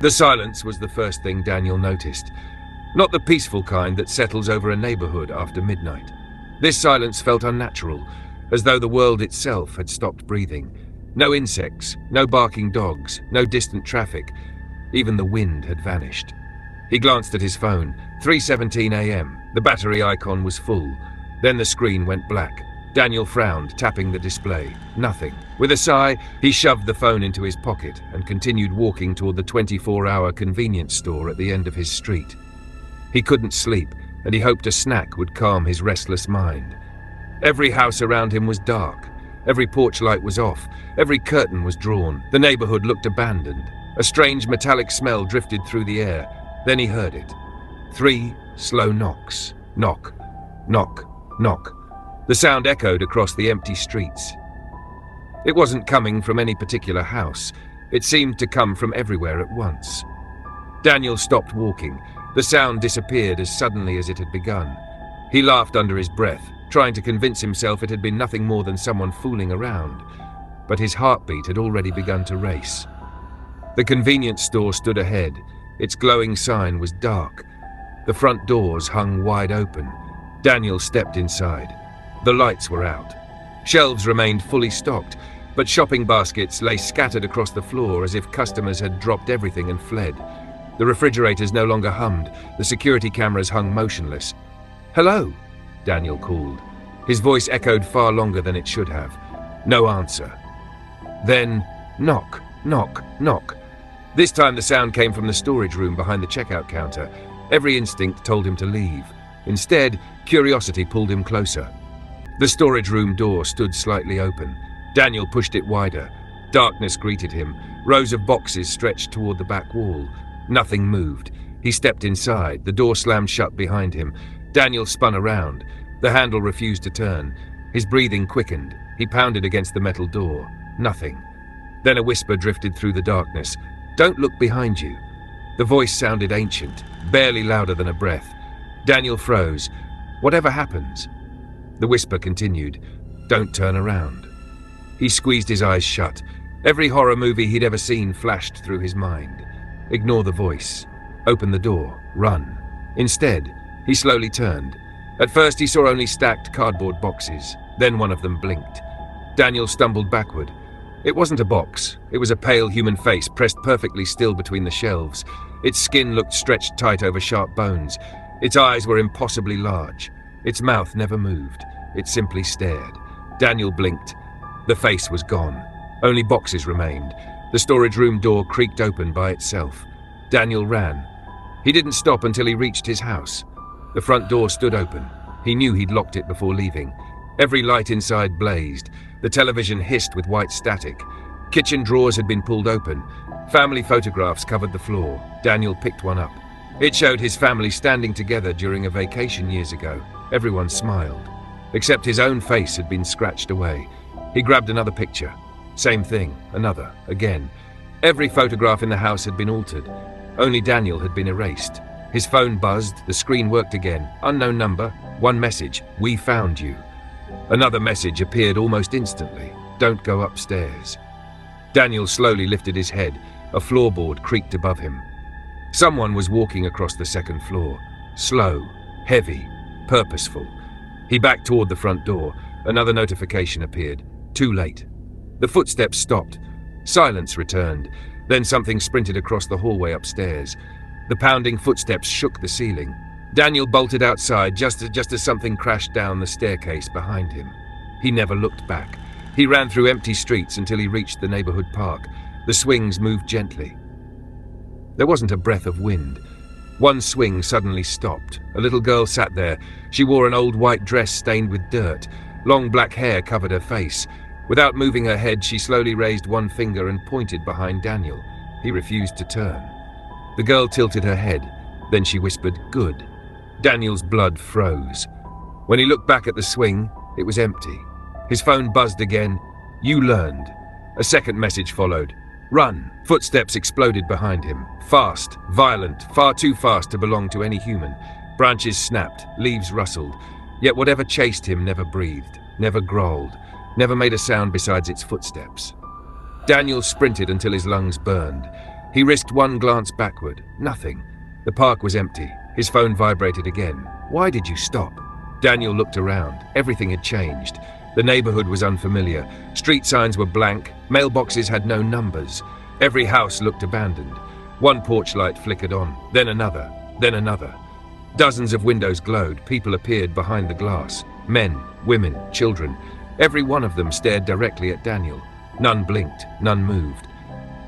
The silence was the first thing Daniel noticed. Not the peaceful kind that settles over a neighborhood after midnight. This silence felt unnatural, as though the world itself had stopped breathing. No insects, no barking dogs, no distant traffic. Even the wind had vanished. He glanced at his phone. 3:17 a.m. The battery icon was full. Then the screen went black. Daniel frowned, tapping the display. Nothing. With a sigh, he shoved the phone into his pocket and continued walking toward the 24-hour convenience store at the end of his street. He couldn't sleep, and he hoped a snack would calm his restless mind. Every house around him was dark. Every porch light was off. Every curtain was drawn. The neighborhood looked abandoned. A strange metallic smell drifted through the air. Then he heard it. 3 slow knocks. Knock, knock, knock. The sound echoed across the empty streets. It wasn't coming from any particular house. It seemed to come from everywhere at once. Daniel stopped walking. The sound disappeared as suddenly as it had begun. He laughed under his breath, trying to convince himself it had been nothing more than someone fooling around. But his heartbeat had already begun to race. The convenience store stood ahead. Its glowing sign was dark. The front doors hung wide open. Daniel stepped inside. The lights were out. Shelves remained fully stocked, but shopping baskets lay scattered across the floor as if customers had dropped everything and fled. The refrigerators no longer hummed. The security cameras hung motionless. "Hello," Daniel called. His voice echoed far longer than it should have. No answer. Then, knock, knock, knock. This time the sound came from the storage room behind the checkout counter. Every instinct told him to leave. Instead, curiosity pulled him closer. The storage room door stood slightly open. Daniel pushed it wider. Darkness greeted him. Rows of boxes stretched toward the back wall. Nothing moved. He stepped inside. The door slammed shut behind him. Daniel spun around. The handle refused to turn. His breathing quickened. He pounded against the metal door. Nothing. Then a whisper drifted through the darkness. "Don't look behind you." The voice sounded ancient, barely louder than a breath. Daniel froze. "Whatever happens?" The whisper continued. "Don't turn around." He squeezed his eyes shut. Every horror movie he'd ever seen flashed through his mind. Ignore the voice. Open the door. Run. Instead, he slowly turned. At first he saw only stacked cardboard boxes. Then one of them blinked. Daniel stumbled backward. It wasn't a box. It was a pale human face pressed perfectly still between the shelves. Its skin looked stretched tight over sharp bones. Its eyes were impossibly large. Its mouth never moved. It simply stared. Daniel blinked. The face was gone. Only boxes remained. The storage room door creaked open by itself. Daniel ran. He didn't stop until he reached his house. The front door stood open. He knew he'd locked it before leaving. Every light inside blazed. The television hissed with white static. Kitchen drawers had been pulled open. Family photographs covered the floor. Daniel picked one up. It showed his family standing together during a vacation years ago. Everyone smiled. Except his own face had been scratched away. He grabbed another picture. Same thing, another, again. Every photograph in the house had been altered. Only Daniel had been erased. His phone buzzed, the screen worked again. Unknown number, one message, "We found you." Another message appeared almost instantly, "Don't go upstairs." Daniel slowly lifted his head. A floorboard creaked above him. Someone was walking across the second floor. Slow, heavy, purposeful. He backed toward the front door. Another notification appeared. Too late. The footsteps stopped. Silence returned. Then something sprinted across the hallway upstairs. The pounding footsteps shook the ceiling. Daniel bolted outside just as something crashed down the staircase behind him. He never looked back. He ran through empty streets until he reached the neighborhood park. The swings moved gently. There wasn't a breath of wind. One swing suddenly stopped. A little girl sat there. She wore an old white dress stained with dirt. Long black hair covered her face. Without moving her head, she slowly raised one finger and pointed behind Daniel. He refused to turn. The girl tilted her head. Then she whispered, "Good." Daniel's blood froze. When he looked back at the swing, it was empty. His phone buzzed again. "You learned." A second message followed. "Run." Footsteps exploded behind him. Fast, violent, far too fast to belong to any human. Branches snapped, leaves rustled. Yet whatever chased him never breathed, never growled, never made a sound besides its footsteps. Daniel sprinted until his lungs burned. He risked one glance backward. Nothing. The park was empty. His phone vibrated again. Why did you stop? Daniel looked around. Everything had changed. The neighborhood was unfamiliar. Street signs were blank. Mailboxes had no numbers. Every house looked abandoned. One porch light flickered on, then another, then another. Dozens of windows glowed. People appeared behind the glass. Men, women, children. Every one of them stared directly at Daniel. None blinked, none moved.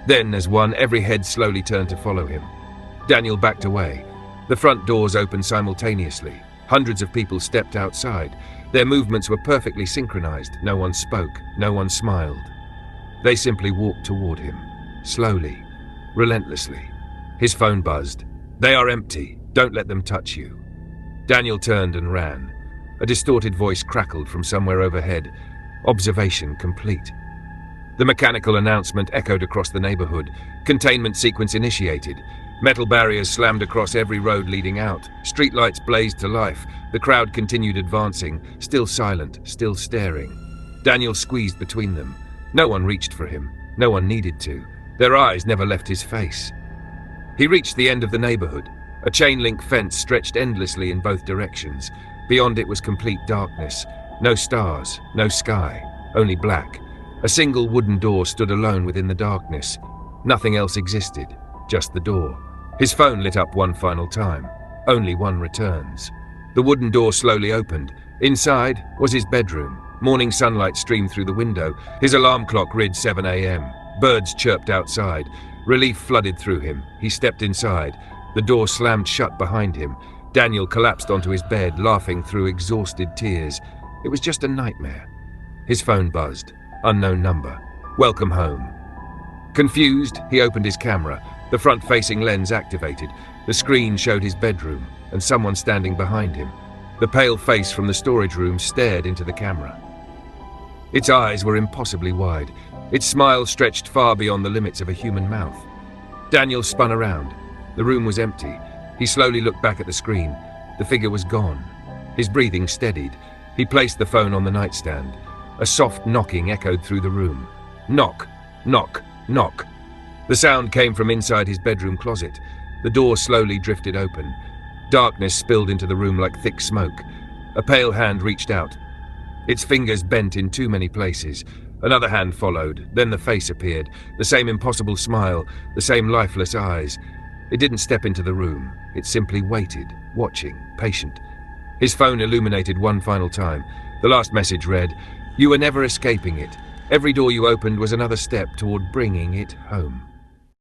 Then, as one, every head slowly turned to follow him. Daniel backed away. The front doors opened simultaneously. Hundreds of people stepped outside. Their movements were perfectly synchronized. No one spoke, no one smiled. They simply walked toward him, slowly, relentlessly. His phone buzzed. "They are empty. Don't let them touch you." Daniel turned and ran. A distorted voice crackled from somewhere overhead. Observation complete. The mechanical announcement echoed across the neighborhood. Containment sequence initiated. Metal barriers slammed across every road leading out. Streetlights blazed to life. The crowd continued advancing, still silent, still staring. Daniel squeezed between them. No one reached for him. No one needed to. Their eyes never left his face. He reached the end of the neighborhood. A chain-link fence stretched endlessly in both directions. Beyond it was complete darkness. No stars, no sky, only black. A single wooden door stood alone within the darkness. Nothing else existed, just the door. His phone lit up one final time. Only one returns. The wooden door slowly opened. Inside was his bedroom. Morning sunlight streamed through the window. His alarm clock read 7 a.m. Birds chirped outside. Relief flooded through him. He stepped inside. The door slammed shut behind him. Daniel collapsed onto his bed, laughing through exhausted tears. It was just a nightmare. His phone buzzed. Unknown number. Welcome home. Confused, he opened his camera. The front-facing lens activated. The screen showed his bedroom and someone standing behind him. The pale face from the storage room stared into the camera. Its eyes were impossibly wide. Its smile stretched far beyond the limits of a human mouth. Daniel spun around. The room was empty. He slowly looked back at the screen. The figure was gone. His breathing steadied. He placed the phone on the nightstand. A soft knocking echoed through the room. Knock, knock, knock. The sound came from inside his bedroom closet. The door slowly drifted open. Darkness spilled into the room like thick smoke. A pale hand reached out. Its fingers bent in too many places. Another hand followed. Then the face appeared. The same impossible smile, the same lifeless eyes. It didn't step into the room. It simply waited, watching, patient. His phone illuminated one final time. The last message read, "You were never escaping it. Every door you opened was another step toward bringing it home."